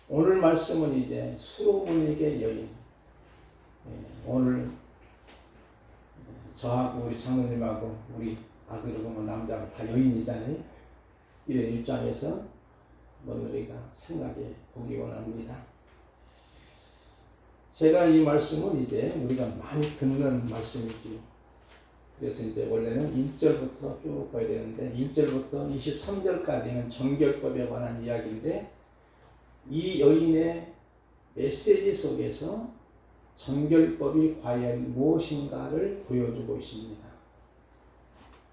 오늘 말씀은 이제 수로보니게 여인. 오늘 저하고 우리 장로님하고 우리 아들하고 뭐 남자가 다 여인이잖아요. 이런 입장에서 우리가 생각해 보기 원합니다. 제가 이 말씀은 이제 우리가 많이 듣는 말씀이지요. 그래서 이제 원래는 1절부터 쭉 봐야 되는데 1절부터 23절까지는 정결법에 관한 이야기인데 이 여인의 메시지 속에서 정결법이 과연 무엇인가를 보여주고 있습니다.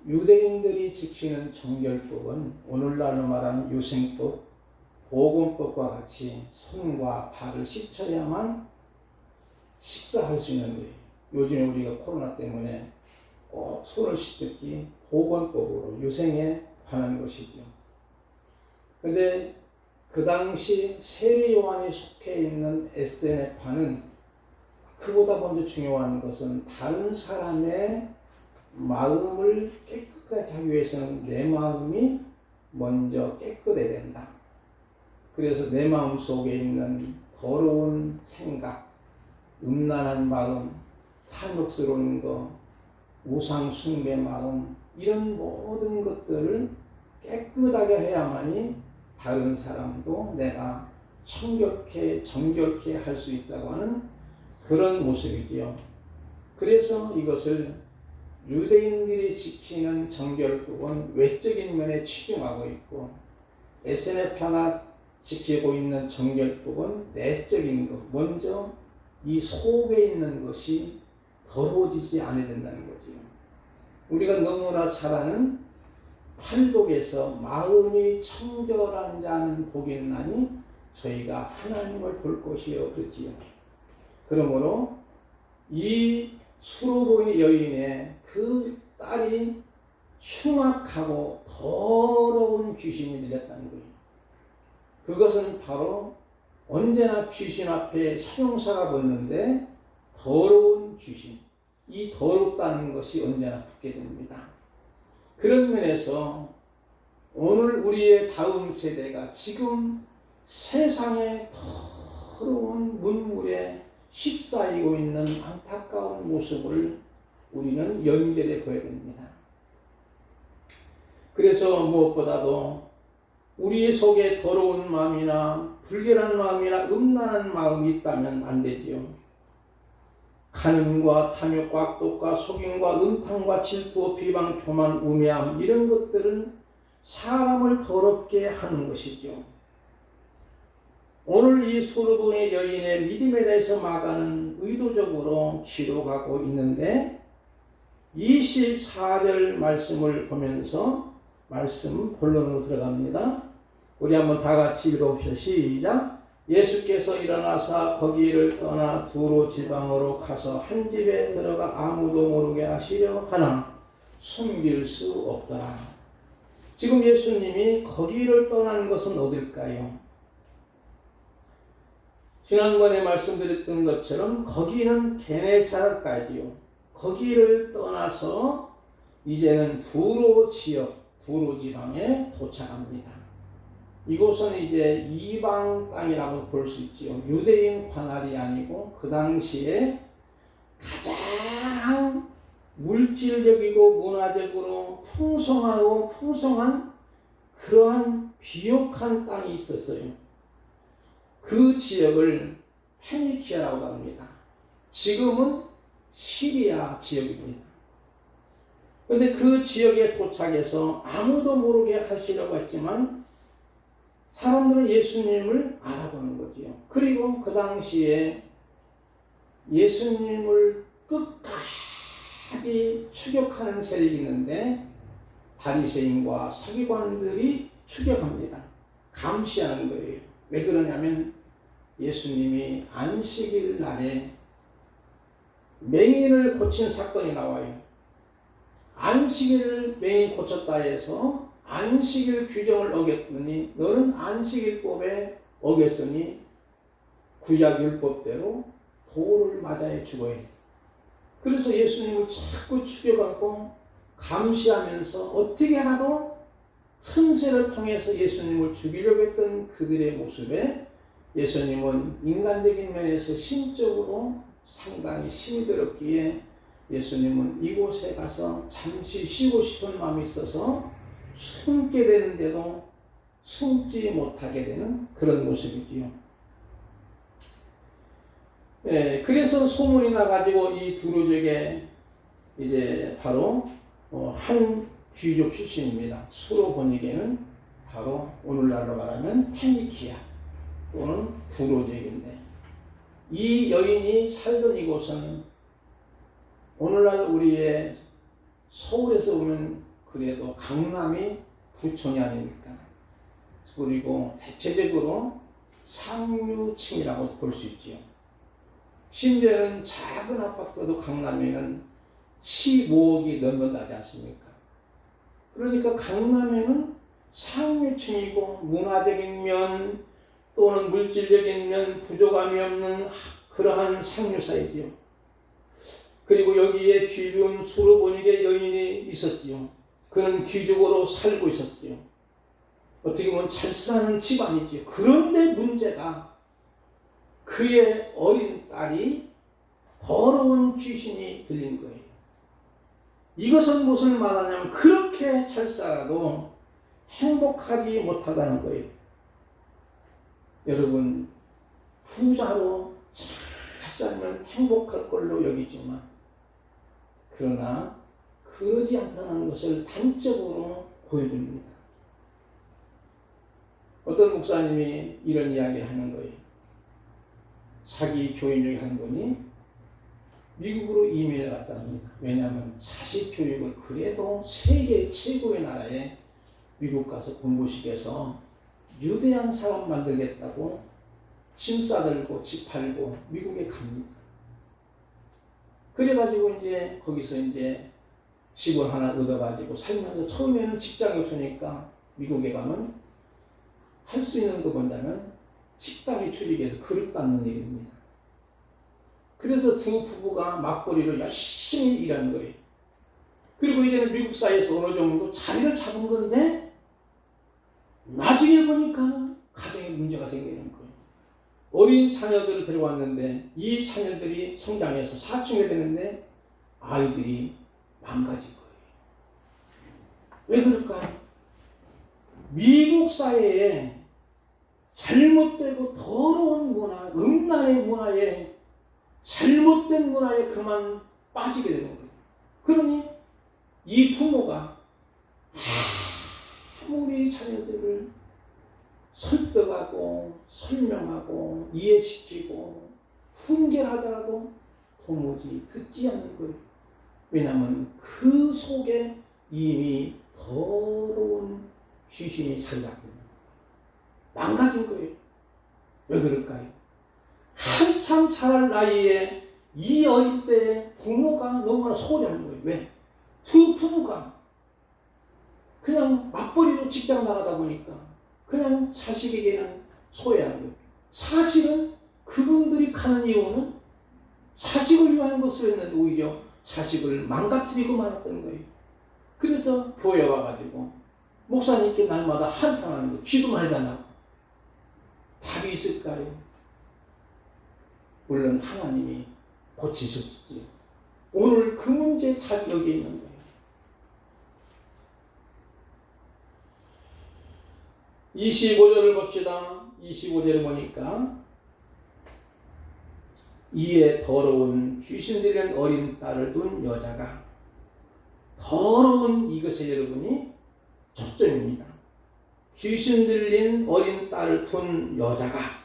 유대인들이 지키는 정결법은 오늘날로 말하는 유생법, 보건법과 같이 손과 발을 씻어야만 식사할 수 있는 거예요. 요즘에 우리가 코로나 때문에 꼭 손을 씻기 보건법으로 유생에 관한 것이죠. 그런데 그 당시 세례 요한이 속해 있는 에세네파는 그보다 먼저 중요한 것은 다른 사람의 마음을 깨끗하게 하기 위해서는 내 마음이 먼저 깨끗해야 된다. 그래서 내 마음 속에 있는 더러운 생각, 음란한 마음, 탐욕스러운 것, 우상 숭배 마음, 이런 모든 것들을 깨끗하게 해야만이 다른 사람도 내가 정결케 할 수 있다고 하는 그런 모습이지요. 그래서 이것을 유대인들이 지키는 정결법은 외적인 면에 치중하고 있고 에세네파가 지키고 있는 정결법은 내적인 것, 먼저 이 속에 있는 것이 더러워지지 않아야 된다는 거지요. 우리가 너무나 잘 아는 팔복에서 마음이 청결한 자는 복이 있나니 저희가 하나님을 볼 것이요 그렇지요. 그러므로 이 수로보니 여인의 그 딸이 흉악하고 더러운 귀신이 들렸다는 거예요. 그것은 바로 언제나 귀신 앞에 형용사가 붙는데 더러운 귀신, 이 더럽다는 것이 언제나 붙게 됩니다. 그런 면에서 오늘 우리의 다음 세대가 지금 세상의 더러운 문물에 휩싸이고 있는 안타까운 모습을 우리는 연결해 보여야 됩니다. 그래서 무엇보다도 우리 속에 더러운 마음이나 불결한 마음이나 음란한 마음이 있다면 안 되지요. 간음과 탐욕과 악독과 속임과 음탕과 질투, 비방, 교만, 우매함 이런 것들은 사람을 더럽게 하는 것이죠. 오늘 이 수로보니 여인의 믿음에 대해서 마가는 의도적으로 기록하고 있는데 24절 말씀을 보면서 말씀 본론으로 들어갑니다. 우리 한번 다 같이 읽어봅시다. 시작. 예수께서 일어나사 거기를 떠나 두로 지방으로 가서 한 집에 들어가 아무도 모르게 하시려 하나 숨길 수 없더라. 지금 예수님이 거기를 떠나는 것은 어딜까요? 지난번에 말씀드렸던 것처럼 거기는 게네사렛까지요. 거기를 떠나서 이제는 두로 지역, 두로 지방에 도착합니다. 이곳은 이제 이방 땅이라고 볼 수 있지요. 유대인 관할이 아니고 그 당시에 가장 물질적이고 문화적으로 풍성한 그러한 비옥한 땅이 있었어요. 그 지역을 페니키아라고 합니다. 지금은 시리아 지역입니다. 그런데 그 지역에 도착해서 아무도 모르게 하시려고 했지만 사람들은 예수님을 알아보는 거지요. 그리고 그 당시에 예수님을 끝까지 추격하는 세력이 있는데 바리새인과 서기관들이 추격합니다. 감시하는 거예요. 왜 그러냐면 예수님이 안식일 날에 맹인을 고친 사건이 나와요. 안식일을 맹인 고쳤다 해서 안식일 규정을 어겼더니 너는 안식일법에 어겼으니 구약율법대로 돌을 맞아야 죽어야 해. 그래서 예수님을 자꾸 추격하고 감시하면서 어떻게 하도 틈새를 통해서 예수님을 죽이려고 했던 그들의 모습에 예수님은 인간적인 면에서 심적으로 상당히 힘이 들었기에 예수님은 이곳에 가서 잠시 쉬고 싶은 마음이 있어서 숨게 되는데도 숨지 못하게 되는 그런 모습이지요. 예, 그래서 소문이 나가지고 이 두루족에 이제 바로 한 귀족 출신입니다. 수로 번역에는 바로 오늘날로 말하면 페니키아 또는 두로족인데, 이 여인이 살던 이곳은 오늘날 우리의 서울에서 보면 그래도 강남이 부촌이 아닙니까? 그리고 대체적으로 상류층이라고 볼 수 있지요. 심지어는 작은 아파트도 강남에는 15억이 넘는다지 않습니까? 그러니까 강남에는 상류층이고 문화적인 면 또는 물질적인 면 부족함이 없는 그러한 상류사이지요. 그리고 여기에 귀중 수로보닉의 여인이 있었지요. 그는 귀족으로 살고 있었지요. 어떻게 보면 잘 사는 집안이지요. 그런데 문제가 그의 어린 딸이 더러운 귀신이 들린 거예요. 이것은 무슨 말하냐면 그렇게 잘 살아도 행복하지 못하다는 거예요. 여러분, 부자로 잘 살면 행복할 걸로 여기지만 그러나 그러지 않다는 것을 단적으로 보여줍니다. 어떤 목사님이 이런 이야기를 하는 거예요. 자기 교인 중에 한 분이 미국으로 이민을 갔다 합니다. 왜냐하면 자식 교육을 그래도 세계 최고의 나라에 미국 가서 공부시켜서 유대한 사람 만들겠다고 짐 싸들고 집 팔고 미국에 갑니다. 그래가지고 이제 거기서 이제 집을 하나 얻어가지고 살면서 처음에는 직장이 없으니까 미국에 가면 할 수 있는 거 뭐냐면 식당에 출입해서 그릇 닦는 일입니다. 그래서 두 부부가 맞벌이로 열심히 일하는 거예요. 그리고 이제는 미국 사회에서 어느 정도 자리를 잡은 건데 나중에 보니까 가정에 문제가 생기는 거예요. 어린 자녀들을 데려왔는데 이 자녀들이 성장해서 사춘기가 되는데 아이들이 망가진 거예요. 왜 그럴까요? 미국 사회에 잘못되고 더러운 문화, 음란의 문화에 잘못된 문화에 그만 빠지게 되는 거예요. 그러니 이 부모가 아무리 자녀들을 설득하고 설명하고 이해시키고 훈계하더라도 도무지 듣지 않는 거예요. 왜냐하면 그 속에 이미 더러운 귀신이 살고 망가진 거예요. 왜 그럴까요? 한참 자랄 나이에 이 어릴 때 부모가 너무나 소홀한 거예요. 왜? 두 부부가 그냥 맞벌이로 직장 나가다 보니까 그냥 자식에게는 소외한 거예요. 사실은 그분들이 가는 이유는 자식을 위한 것을 했는데 오히려 자식을 망가뜨리고 말았던 거예요. 그래서 교회 와가지고 목사님께 날마다 한탄하는 거예요. 기도만 해달라고. 답이 있을까요? 물론 하나님이 고치셨지. 오늘 그 문제의 답이 여기에 있는 거예요. 25절을 봅시다. 25절을 보니까 이에 더러운 귀신 들린 어린 딸을 둔 여자가, 더러운 이것에 여러분이 초점입니다. 귀신 들린 어린 딸을 둔 여자가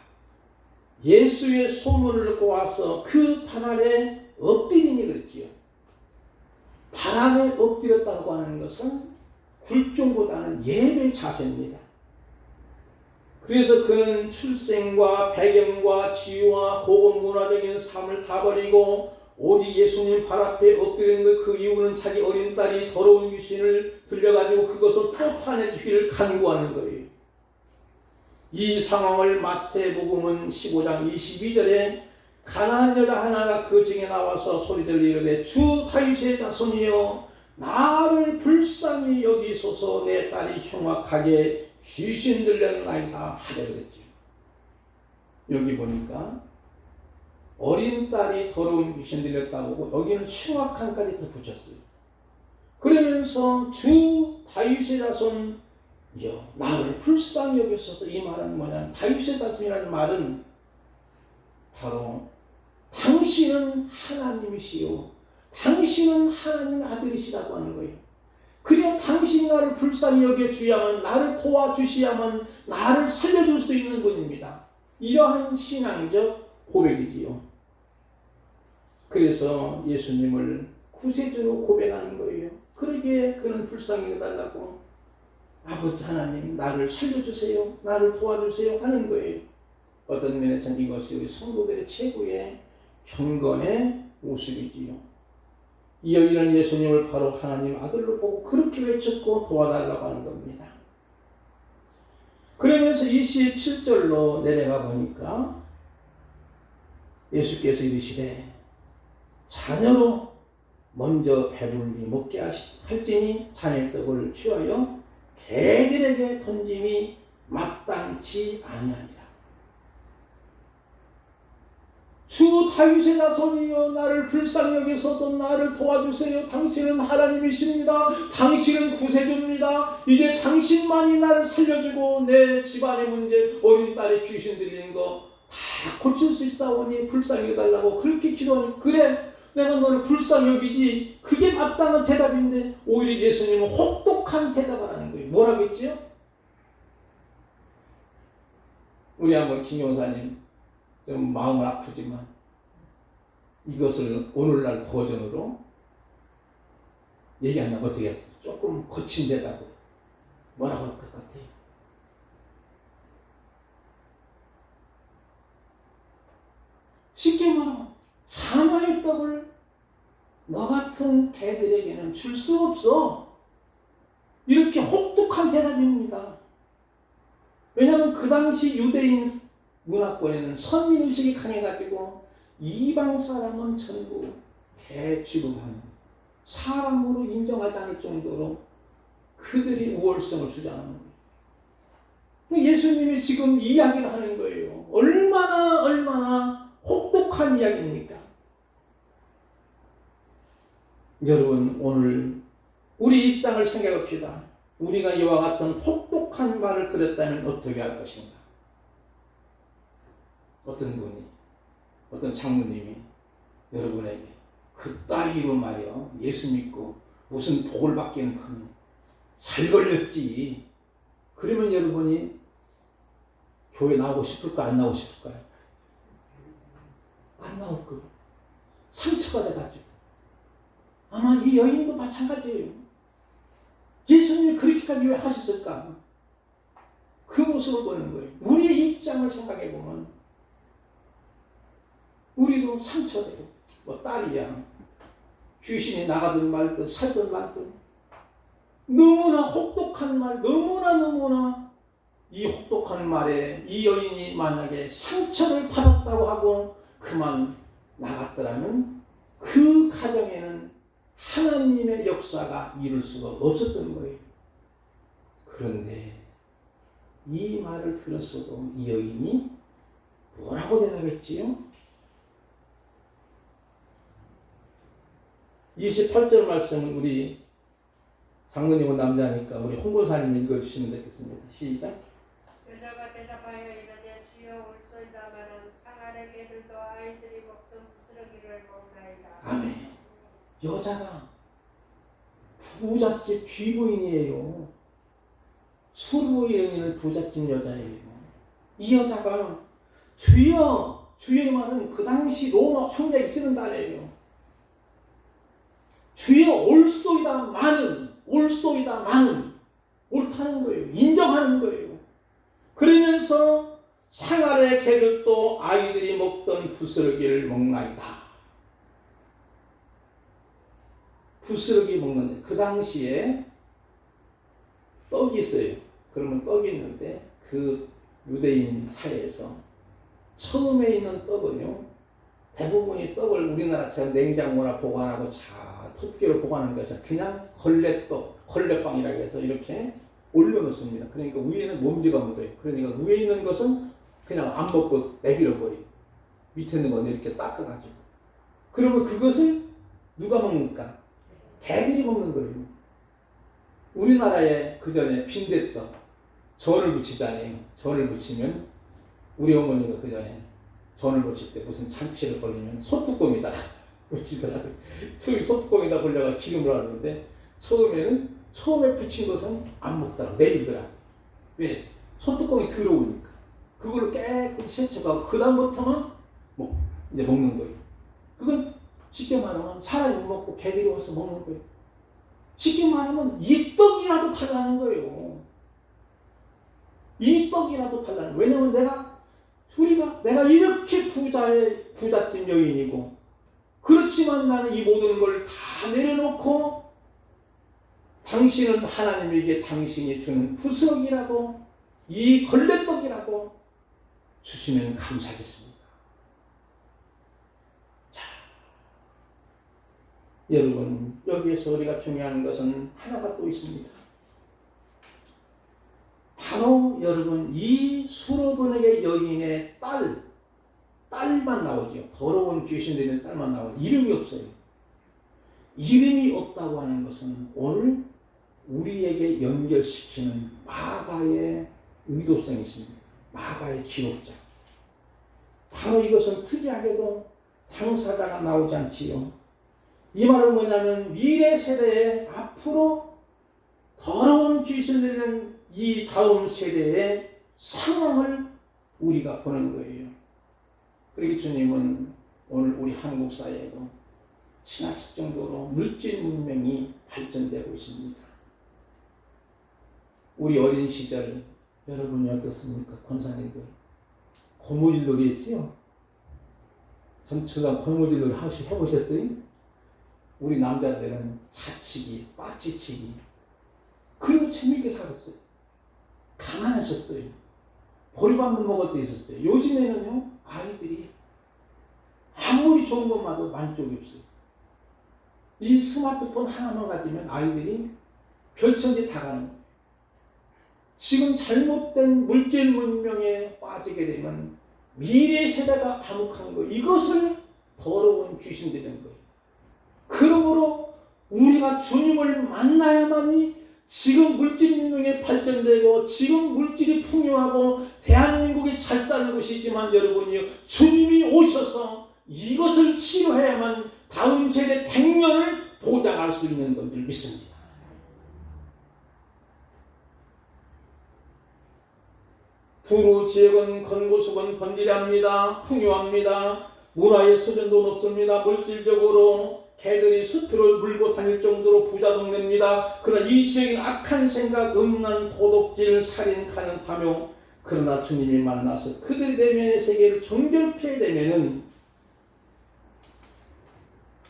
예수의 소문을 듣고 와서 그 발 아래 엎드리니 그랬지요. 발 아래 엎드렸다고 하는 것은 굴종보다는 예배 자세입니다. 그래서 그는 출생과 배경과 지위와 고급 문화적인 삶을 다 버리고 오직 예수님 발 앞에 엎드리는 것, 그 이유는 자기 어린 딸이 더러운 귀신을 들려가지고 그것을 포탄해 주기를 간구하는 거예요. 이 상황을 마태복음은 15장 22절에 가난한 여자 하나가 그 중에 나와서 소리들로 이르되 주 다윗의 자손이여 나를 불쌍히 여기소서, 내 딸이 흉악하게 귀신 들렸나이다 하되 그랬죠. 여기 보니까 어린 딸이 더러운 귀신 들렸다고 여기는 흉악한까지 더 붙였어요. 그러면서 주 다윗의 자손 나를 불쌍히 여겼어도 이 말은 뭐냐, 다윗의 자손이라는 말은 바로 당신은 하나님이시요 당신은 하나님의 아들이시라고 하는 거예요. 그래 당신이 나를 불쌍히 여겨주야만, 나를 도와주시야만 나를 살려줄 수 있는 분입니다. 이러한 신앙적 고백이지요. 그래서 예수님을 구세주로 고백하는 거예요. 그러기에 그는 불쌍히 여달라고, 아버지 하나님 나를 살려주세요, 나를 도와주세요 하는 거예요. 어떤 면에서는 이것이 우리 성도들의 최고의 경건의 모습이지요. 이 여인은 예수님을 바로 하나님 아들로 보고 그렇게 외쳤고 도와달라고 하는 겁니다. 그러면서 27절로 내려가 보니까 예수께서 이르시되 자녀로 먼저 배불리 먹게 할지니 자녀의 떡을 취하여 개들에게 던짐이 마땅치 아니하니라. 주 다윗의 자손이여 나를 불쌍히 여기소서 나를 도와주세요. 당신은 하나님이십니다. 당신은 구세주입니다. 이제 당신만이 나를 살려주고 내 집안의 문제, 어린 딸의 귀신 들리는 거 다 고칠 수 있사오니 불쌍히 여달라고 그렇게 기도하니, 그래 내가 너를 불쌍히 여기지, 그게 마땅한 대답인데 오히려 예수님은 혹독한 대답을 하는 거예요. 뭐라고 했지요? 우리 한번 김용사님 좀 마음은 아프지만 이것을 오늘날 버전으로 얘기한다면 어떻게 할까요? 조금 거친 대답으로 뭐라고 할 것 같아요? 쉽게 말하면 자녀의 떡을 너 같은 개들에게는 줄 수 없어. 이렇게 혹독한 대답입니다. 왜냐하면 그 당시 유대인 문화권에는 선민의식이 강해가지고 이방 사람은 전부 개 취급하는, 사람으로 인정하지 않을 정도로 그들이 우월성을 주장하는 거예요. 예수님이 지금 이야기를 하는 거예요. 얼마나 혹독한 이야기입니까? 여러분 오늘 우리 입장을 생각합시다. 우리가 이와 같은 혹독한 말을 들었다면 어떻게 할 것인가? 어떤 분이, 어떤 장로님이 여러분에게 그따위로 말이요 예수 믿고 무슨 복을 받기는 잘 걸렸지, 그러면 여러분이 교회 나오고 싶을까 안 나오고 싶을까요? 안 나올 거예요. 상처가 돼가지고. 아마 이 여인도 마찬가지예요. 예수님이 그렇게까지 왜 하셨을까? 그 모습을 보는 거예요. 우리의 입장을 생각해보면 우리도 상처되고, 뭐 딸이야 귀신이 나가든 말든 살든 말든 너무나 혹독한 말, 너무나 이 혹독한 말에 이 여인이 만약에 상처를 받았다고 하고 그만 나갔더라면 그 가정에는 하나님의 역사가 이룰 수가 없었던 거예요. 그런데 이 말을 들었어도 이 여인이 뭐라고 대답했지요? 28절 말씀은 우리 장로님은 남자니까 우리 홍보사님 읽어주시면 되겠습니다. 시작. 여자가 대답하여 이르되 주여 올소이다마는 상아래 개들도 아이들이 먹던 부스러기를 먹나이다. 아멘. 여자가 부잣집 귀부인이에요. 수르의 여인은 부잣집 여자예요. 이 여자가 주여, 주의 말은 그 당시 로마 황제에게 쓰는 단어예요. 주여 올소이다마는 옳다는 거예요. 인정하는 거예요. 그러면서 상아래 개들도 아이들이 먹던 부스러기를 먹나이다. 부스러기 먹는데 그 당시에 떡이 있어요. 그러면 떡이 있는데 그 유대인 사회에서 처음에 있는 떡은요, 대부분이 떡을 우리나라처럼 냉장고나 보관하고 톱기로 보관하는 것이 아니라 그냥 걸레떡, 걸레빵이라고 해서 이렇게 올려놓습니다. 그러니까 위에는 먼지가 묻어요. 그러니까 위에 있는 것은 그냥 안 먹고 내버려버리고 밑에 있는 건 이렇게 닦아가지고. 그러면 그것을 누가 먹는가? 개들이 먹는 거예요. 우리나라에 그 전에 빈대떡 전을 부치잖아요. 전을 부치면 우리 어머니가 그 전에 전을 부칠 때 무슨 잔치를 벌리면 소뚜껑에다가 부치더라고요. 처음에 소뚜껑에다 벌려가 기름을 하는데 처음에 부친 것은 안 먹더라고. 내리더라고. 왜? 소뚜껑이 더러우니까. 그거를 깨끗이 세척하고 그 다음부터는 이제 먹는 거예요. 그건 쉽게 말하면 사람이 먹고 개들이 와서 먹는 거예요. 쉽게 말하면 이 떡이라도 달라는 거예요. 이 떡이라도 달라는 거예요. 왜냐하면 내가 이렇게 부잣집 여인이고 그렇지만 나는 이 모든 걸 다 내려놓고 당신은 하나님에게 당신이 주는 부석이라도 이 걸레떡이라도 주시면 감사하겠습니다. 자, 여러분 여기에서 우리가 중요한 것은 하나가 또 있습니다. 바로 여러분 이 수로보내게 여인의 딸만 나오죠. 더러운 귀신 들리는 딸만 나오죠. 이름이 없어요. 이름이 없다고 하는 것은 오늘 우리에게 연결시키는 마가의 의도성이 있습니다. 마가의 기록자. 바로 이것은 특이하게도 당사자가 나오지 않지요. 이 말은 뭐냐면 미래 세대에 앞으로 더러운 귀신 들리는 이 다음 세대의 상황을 우리가 보는 거예요. 그렇게 주님은 오늘 우리 한국 사회에도 지나칠 정도로 물질 문명이 발전되고 있습니다. 우리 어린 시절 여러분이 어떻습니까? 권사님들 고무줄 놀이 했지요? 전처럼 고무줄 놀이 해보셨어요? 우리 남자들은 자치기, 빠치치기 그리고 재밌게 살았어요. 가난했었어요. 보리밥만 먹을 때 있었어요. 요즘에는요 아이들이 아무리 좋은 것만 봐도 만족이 없어요. 이 스마트폰 하나만 가지면 아이들이 별천지 다 가는 거예요. 지금 잘못된 물질 문명에 빠지게 되면 미래 세대가 암흑한 거예요. 이것을 더러운 귀신 되는 거예요. 그러므로 우리가 주님을 만나야만이 지금 물질 문명이 발전되고 지금 물질이 풍요하고 대한민국이 잘 사는 것이지만 여러분이요 주님이 오셔서 이것을 치료해야만 다음 세대 100년을 보장할 수 있는 건 줄 믿습니다. 두루 지역은 건고수건 번지합니다. 풍요합니다. 문화의 수준도 높습니다. 물질적으로 개들이 수표를 물고 다닐 정도로 부자 동네입니다. 그러나 이 지역은 악한 생각, 음란, 도둑질, 살인, 가는 파묘. 그러나 주님이 만나서 그들의 내면의 세계를 정결케 되면은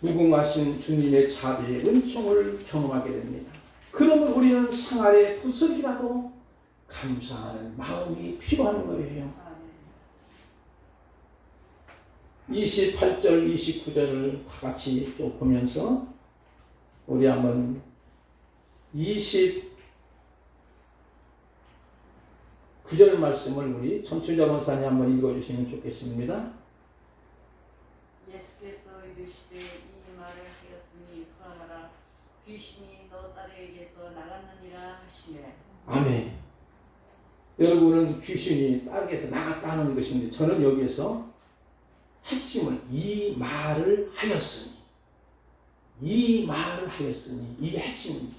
무궁하신 주님의 자비의 은총을 경험하게 됩니다. 그러면 우리는 생활의 부석이라도 감사하는 마음이 필요한 거예요. 28절, 29절을 다 같이 쭉 보면서 우리 한번 29절 말씀을 우리 전추자 원사님 한번 읽어주시면 좋겠습니다. 예수께서 이르시되 이 말을 하였으니 불안하라 귀신이 너 딸에게서 나갔느니라 하시매. 아멘. 여러분은 귀신이 딸에게서 나갔다는 것인데 저는 여기에서 핵심을 이 말을 하였으니 이게 핵심입니다.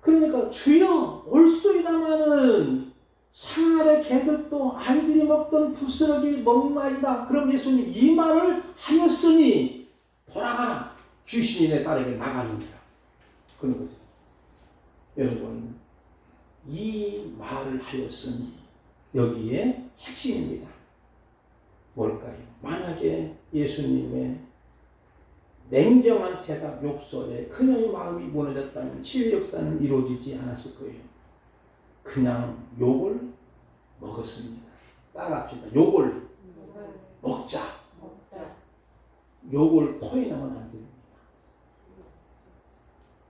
그러니까 주여 올소이다마는 상하의 개들도 아이들이 먹던 부스러기 먹나이다. 그럼 예수님 이 말을 하였으니 돌아가라. 귀신이 내 딸에게 나가느니라. 그런 거죠. 여러분 이 말을 하였으니 여기에 핵심입니다. 뭘까요? 만약에 예수님의 냉정한 대답 욕설에 그녀의 마음이 무너졌다면 치유 역사는 이루어지지 않았을 거예요. 그냥 욕을 먹었습니다. 따라합시다. 욕을 먹자. 욕을 토해내면 안 됩니다.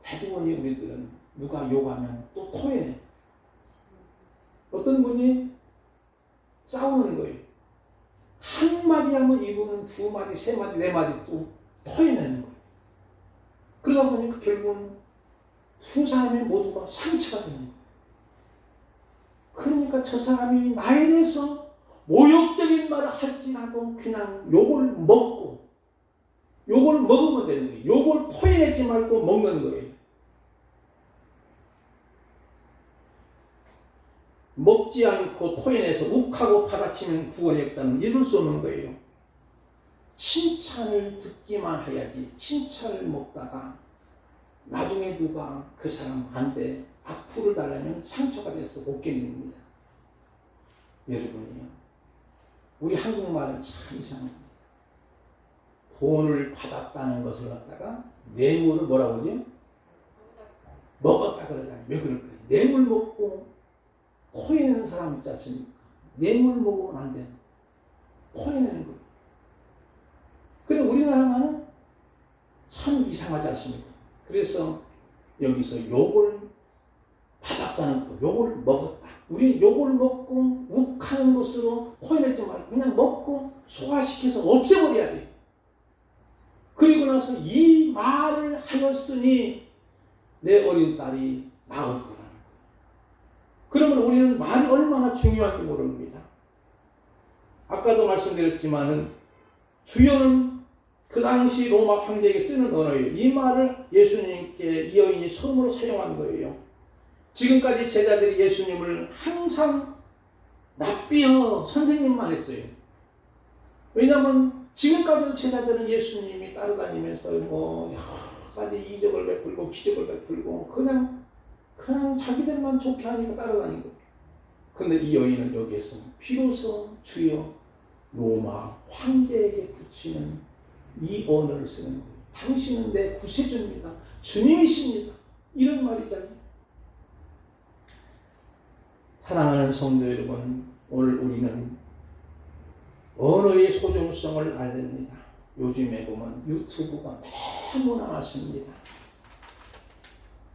대부분의 우리들은 누가 욕하면 또 토해내. 어떤 분이 싸우는 거예요. 한마디 하면 이분은 두 마디, 세 마디, 네 마디 또 토해내는 거예요. 그러다 보니까 결국은 두 사람이 모두가 상처가 되는 거예요. 그러니까 저 사람이 나에 대해서 모욕적인 말을 할지라도 그냥 욕을 먹고 욕을 먹으면 되는 거예요. 욕을 토해내지 말고 먹는 거예요. 먹지 않고 토해내서 욱하고 받아치는 구원의 역사는 이룰 수 없는 거예요. 칭찬을 듣기만 해야지 칭찬을 먹다가 나중에 누가 그 사람한테 악플을 달라면 상처가 돼서 못 견딥니다. 여러분이요. 우리 한국말은 참 이상합니다. 돈을 받았다는 것을 갖다가 뇌물을 뭐라고 하죠? 먹었다 그러잖아요. 왜 그럴까요? 뇌물 먹고 토해내는 사람 있지 않습니까? 뇌물 먹으면 안 돼. 토해내는 거예요. 그래 우리나라는 참 이상하지 않습니까? 그래서 여기서 욕을 받았다는 거, 욕을 먹었다. 우리 욕을 먹고 욱하는 것으로 토해내지 말고 그냥 먹고 소화시켜서 없애버려야 돼. 그리고 나서 이 말을 하였으니 내 어린 딸이 나을 거라는 거예요. 그러면 우리는 말이 얼마나 중요한지 모릅니다. 아까도 말씀드렸지만은 주여는 그 당시 로마 황제에게 쓰는 언어예요. 이 말을 예수님께 이 여인이 처음으로 사용한 거예요. 지금까지 제자들이 예수님을 항상 랍비여 선생님만 했어요. 왜냐하면 지금까지도 제자들은 예수님이 따라다니면서 뭐 여러 가지 이적을 베풀고 기적을 베풀고 그냥 자기들만 좋게 하니까 따라다니고. 근데 이 여인은 여기에서 비로소 주여 로마 황제에게 붙이는 이 언어를 쓰는 거예요. 당신은 내 구세주입니다. 주님이십니다. 이런 말이잖아요. 사랑하는 성도 여러분, 오늘 우리는 언어의 소중성을 알아야 됩니다. 요즘에 보면 유튜브가 너무나 많습니다.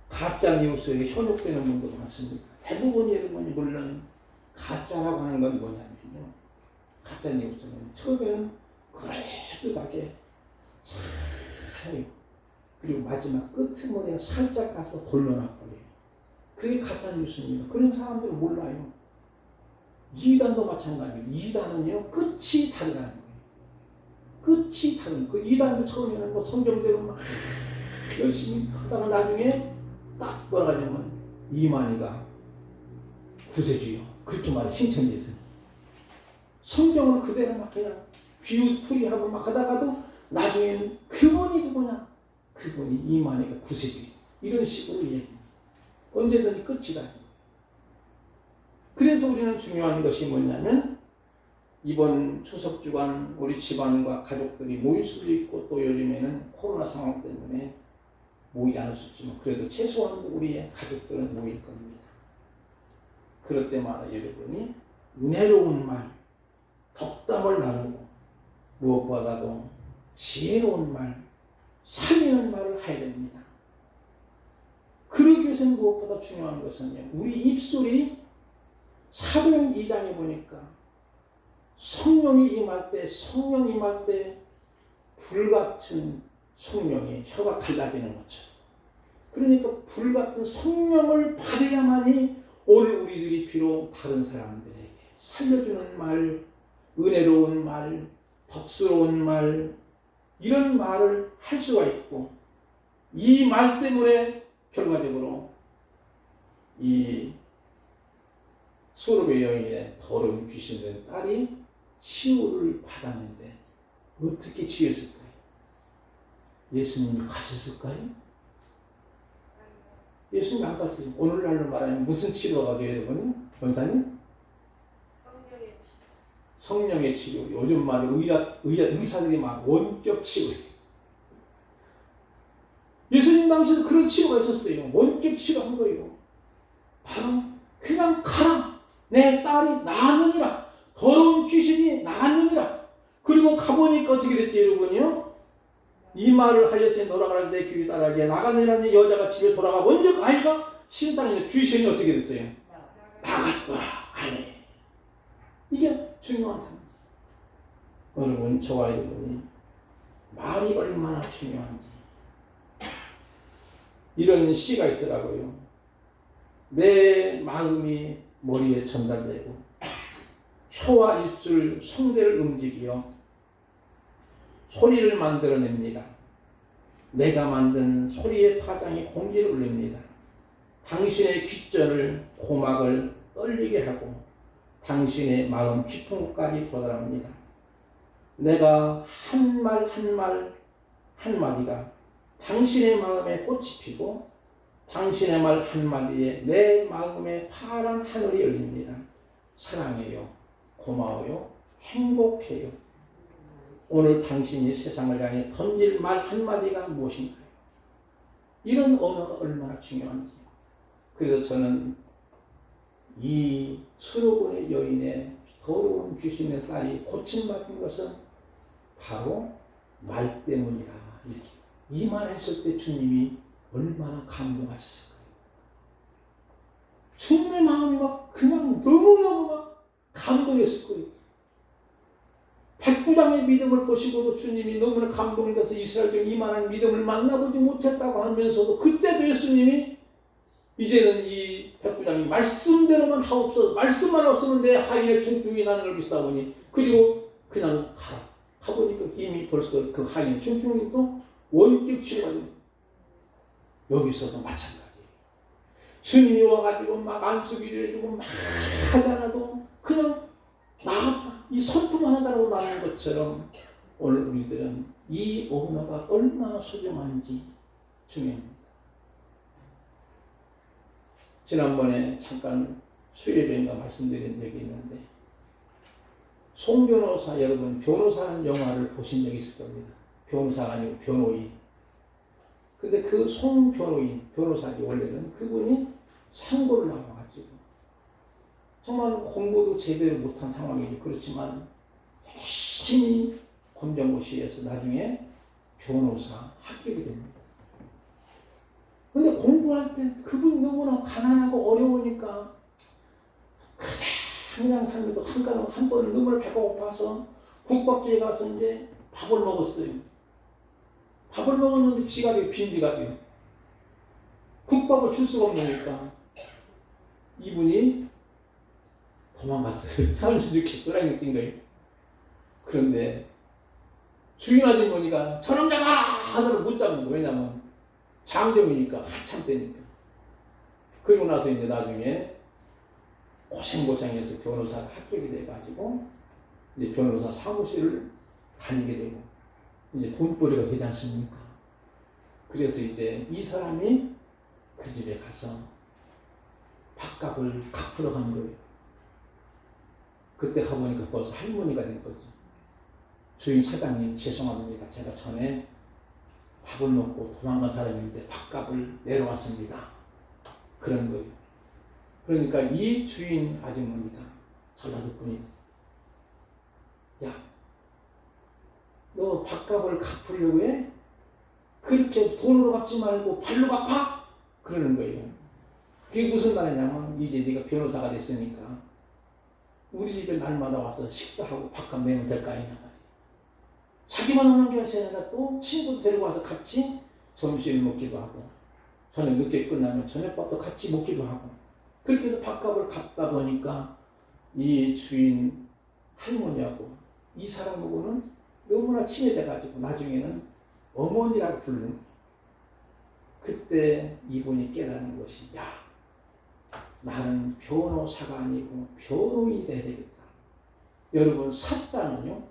가짜 뉴스에 현혹되는 분도 많습니다. 대부분 여러분이 물론 가짜라고 하는 건 뭐냐면요. 가짜 뉴스는 처음에는 그럴듯하게 잘 그리고 마지막 끝머리가 살짝 가서 돌려놔버려요. 그게 가짜 뉴스입니다. 그런 사람들은 몰라요. 이단도 마찬가지예요. 이단은요 끝이 다르다는 거예요. 끝이 다른 그 이단도 처음에는 뭐 성경대로 막 열심히 하다가 나중에 딱 돌아가냐면 이만희가 구세주요 그렇게 말해 신천지에서 성경을 그대로 막 그냥 비웃풀이하고 막 하다가도 나중에는 그분이 누구냐? 그분이 이만희가 구세주요 이런 식으로 얘기해요. 언제든지 끝이다. 그래서 우리는 중요한 것이 뭐냐면 이번 추석 주간 우리 집안과 가족들이 모일 수도 있고 또 요즘에는 코로나 상황 때문에 모이지 않을 수 있지만 그래도 최소한 우리의 가족들은 모일 겁니다. 그럴 때마다 여러분이 은혜로운 말, 덕담을 나누고 무엇보다도 지혜로운 말, 살리는 말을 해야 됩니다. 그러기 위해서는 무엇보다 중요한 것은요. 우리 입술이 사도행 2장에 보니까 성령이 임할 때 불같은 성령이 혀가 갈라지는 것처럼 그러니까 불같은 성령을 받아야만이 오늘 우리들이 비록 다른 사람들에게 살려주는 말, 은혜로운 말, 덕스러운 말 이런 말을 할 수가 있고 이 말 때문에 결과적으로 이 수르베 여인의 더러운 귀신된 딸이 치유를 받았는데 어떻게 치유했을까요? 예수님이 가셨을까요? 예수님이 안 갔어요. 오늘날로 말하면 무슨 치료가 돼요, 여러분? 원사님? 성령의 치료. 요즘 말로 의사들이 막 원격 치료예요. 예수님 당시에도 그런 치료가 있었어요. 원격 치료한 거예요. 바로 그냥 가라. 내 딸이 나았느니라. 더러운 귀신이 나았느니라. 그리고 가보니까 어떻게 됐지 여러분이요? 이 말을 하였으니 돌아가라 내 귀에 따라게 나가느라니 여자가 집에 돌아가 먼저 아이가 심상인데 귀신이 어떻게 됐어요? 나갔더라. 이게 중요한 단어. 여러분, 저와 여러분이 말이 얼마나 중요한지. 이런 시가 있더라고요. 내 마음이 머리에 전달되고 혀와 입술, 성대를 움직여 소리를 만들어냅니다. 내가 만든 소리의 파장이 공기를 울립니다. 당신의 귓전을 고막을 떨리게 하고 당신의 마음 깊은 곳까지 도달합니다. 내가 한 말 한마디가 당신의 마음에 꽃이 피고 당신의 말 한마디에 내 마음에 파란 하늘이 열립니다. 사랑해요. 고마워요. 행복해요. 오늘 당신이 세상을 향해 던질 말 한마디가 무엇인가요? 이런 언어가 얼마나 중요한지. 그래서 저는 이 수로보니 여인의 더러운 귀신의 딸이 고침받은 것은 바로 말 때문이라. 이렇게 이 말했을 때 주님이 얼마나 감동하셨을까요? 주님의 마음이 막 그냥 너무너무 막 감동했을 거예요. 백부장의 믿음을 보시고도 주님이 너무나 감동이 돼서 이스라엘 중에 이만한 믿음을 만나보지 못했다고 하면서도 그때도 예수님이 이제는 이 백부장이 말씀대로만 하옵소서, 말씀만 없으면 내 하인의 중증이 나를 비싸우니, 그리고 그냥 가보니까 이미 벌써 그 하인의 중증이 또 원격 치료가 여기서도 마찬가지예요. 주님이 와가지고 막 안수기도 해주고 막 하잖아도 그냥 나았다, 이 선포 하나다라고 말하는 것처럼 오늘 우리들은 이 언어가 얼마나 소중한지 중요합니다. 지난번에 잠깐 수요일인가 말씀드린 적이 있는데, 송 변호사, 여러분 변호사라는 영화를 보신 적이 있을 겁니다. 변호사가 아니고 변호인. 근데 그 송 변호사지 원래는 그분이 상고를 나와가지고 정말 공부도 제대로 못한 상황이지. 그렇지만 열심히 검정고시에서 나중에 변호사 합격이 됩니다. 근데 공부할 때 그분이 너무나 가난하고 어려우니까 그냥 살면서 한 번 너무나 배가 고파서 국밥집에 가서 이제 밥을 먹었어요. 밥을 먹었는데 지갑이 빈 지갑이에요. 국밥을 줄 수가 없으니까 이분이 도망갔어요. 36개 쓰라기 뛴 거예요. 그런데 주인 아주머니가 저놈 잡아라! 하더라도 못 잡는 거예요. 왜냐면 장정이니까, 한참 때니까. 그리고 나서 이제 나중에 고생해서 변호사가 합격이 돼가지고 이제 변호사 사무실을 다니게 되고 이제 돈벌이가 되지 않습니까? 그래서 이제 이 사람이 그 집에 가서 밥값을 갚으러 간 거예요. 그때 가보니까 벌써 할머니가 된 거죠. 주인 사장님 죄송합니다. 제가 전에 밥을 먹고 도망간 사람인데 밥값을 내려왔습니다. 그런 거예요. 그러니까 이 주인 아주머니가 전화를 보니, 야, 너 밥값을 갚으려고 해? 그렇게 돈으로 갚지 말고 발로 갚아? 그러는 거예요. 그게 무슨 말이냐면 이제 네가 변호사가 됐으니까 우리 집에 날마다 와서 식사하고 밥값 내면 될까 아니냐 말이야. 자기만 오는 게 아니라 또 친구도 데리고 와서 같이 점심을 먹기도 하고 저녁 늦게 끝나면 저녁밥도 같이 먹기도 하고 그렇게 해서 밥값을 갚다 보니까 이 주인 할머니하고 이 사람하고는 너무나 친해져가지고 나중에는 어머니라고 부르는 거예요. 그때 이분이 깨닫는 것이, 야, 나는 변호사가 아니고 변호인이 돼야 되겠다. 여러분, 사자는요,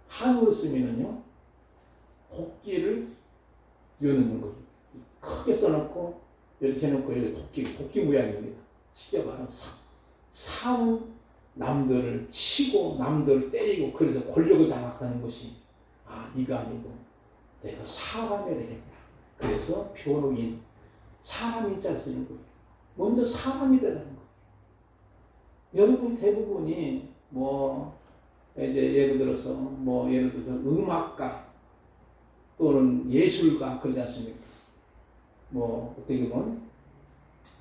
한국어 쓰면은요, 도끼를 여는 거예요. 크게 써놓고 이렇게 해놓고 이렇게 도끼 모양입니다. 쉽게 말하면 남들을 치고 남들을 때리고 그래서 권력을 장악하는 것이, 아, 네가 아니고 내가 사람이 되겠다. 그래서 변호인, 사람인 자를 쓰는 거예요. 먼저 사람이 되라는 거예요. 여러분이 대부분이 이제 예를 들어서 음악가 또는 예술가 그러지 않습니까? 어떻게 보면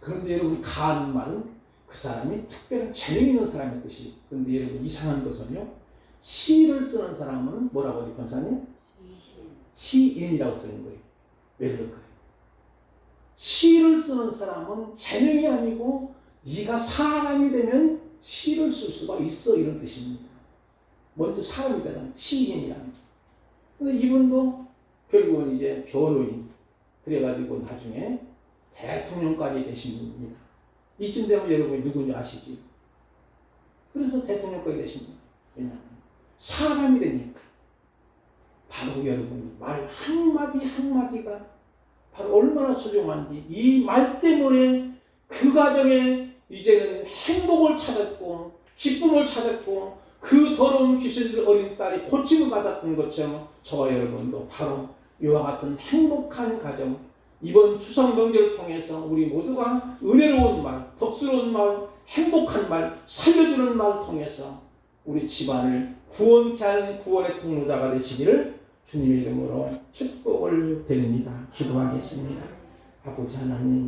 그런데 여러분이 가하는 말은 그 사람이 특별한 재능 있는 사람의 뜻이. 그런데 여러분 이상한 것은요. 시를 쓰는 사람은 뭐라고 하죠, 권사님? 시인이라고 쓰는 거예요. 왜 그럴까요? 시를 쓰는 사람은 재능이 아니고 네가 사람이 되면 시를 쓸 수가 있어, 이런 뜻입니다. 먼저 사람이 되는 시인이라는. 근데 이분도 결국은 이제 변호인, 그래가지고 나중에 대통령까지 되신 분입니다. 이쯤 되면 여러분이 누군지 아시지? 그래서 대통령까지 되신 분. 왜냐하면 사람이 되니까. 바로 여러분이 말 한마디 한마디가 바로 얼마나 소중한지, 이 말 때문에 그 가정에 이제는 행복을 찾았고 기쁨을 찾았고 그 더러운 귀신들 어린 딸이 고침을 받았던 것처럼 저와 여러분도 바로 이와 같은 행복한 가정, 이번 추석 명절을 통해서 우리 모두가 은혜로운 말, 덕스러운 말, 행복한 말, 살려주는 말을 통해서 우리 집안을 구원케 하는 구원의 통로자가 되시기를 주님의 이름으로 축복을 드립니다. 기도하겠습니다. 아버지 하나님,